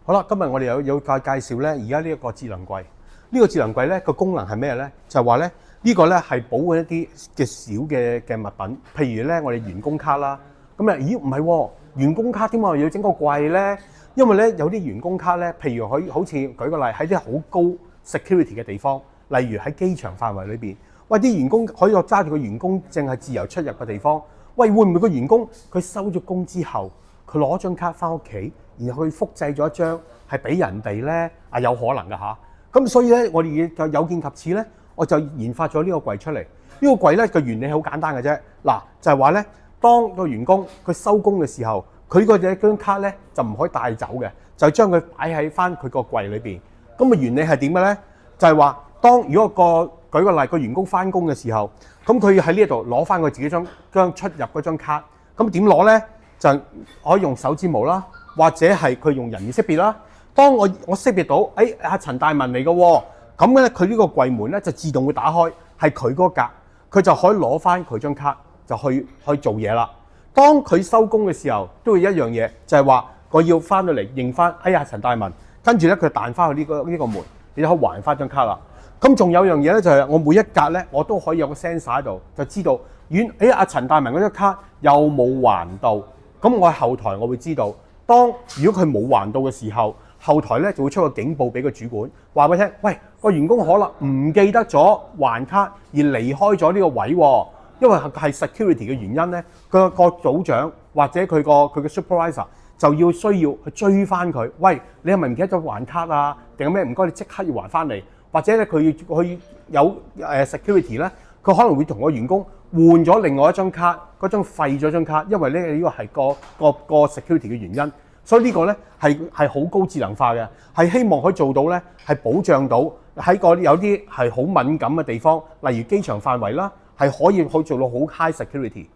好啦，今日我哋有介紹咧，而家呢一個智能櫃。呢個智能櫃咧個功能係咩咧？就係話咧呢個咧係保護一啲嘅小嘅物品，譬如咧我哋員工卡啦。咁啊，咦唔係喎，員工卡點解我要整個櫃咧？因為咧有啲員工卡咧，譬如好似舉個例喺啲好高 security 嘅地方，例如喺機場範圍裏邊，喂啲員工可以揸住個員工證係自由出入嘅地方，喂會唔會個員工佢收咗工之後，佢攞張卡翻屋企？然後佢複製咗一張係俾人哋咧，有可能㗎嚇。咁所以咧，我哋就有見及此咧，我就研發咗呢個櫃出嚟。呢個櫃咧個原理好簡單嘅啫。嗱，就係話咧，當個員工佢收工嘅時候，佢嗰張卡咧就唔可以帶走嘅，就將佢擺喺翻佢個櫃裏邊。咁嘅原理係點嘅咧？就係話，如果舉個例，個員工翻工嘅時候，咁佢要喺呢度攞翻佢自己將出入嗰張卡，咁點攞咧？就可以用手指模啦。或者係佢用人臉識別啦。當我識別到，阿陳大文嚟嘅喎，咁咧佢呢個櫃門咧就自動會打開，係佢嗰格，佢就可以攞翻佢張卡，就去做嘢啦。當佢收工嘅時候，都會一樣嘢，就係話我要翻到嚟認翻，陳大文，跟住咧佢彈翻去呢個門，你就可以還翻張卡啦。咁仲有樣嘢咧，就係我每一格咧，我都可以有個 sensor 喺度，就知道阿陳大文嗰張卡有冇還到，咁我喺後台我會知道。如果佢冇還到嘅時候，後台咧就會出個警報俾個主管，話俾佢聽，喂，個員工可能唔記得咗還卡而離開咗呢個位喎，因為係 security 嘅原因咧，佢個組長或者佢嘅 supervisor 就要需要去追翻佢，喂，你係咪唔記得咗還卡啊？定係咩？唔該，你即刻要還翻嚟，或者咧佢有security 咧，佢可能會同個員工換咗另外一張卡，嗰張廢咗張卡，因為呢個係個 security 嘅原因，所以呢個咧係好高智能化嘅，係希望可以做到咧係保障到喺有啲係好敏感嘅地方，例如機場範圍啦，係可以做到好 high security。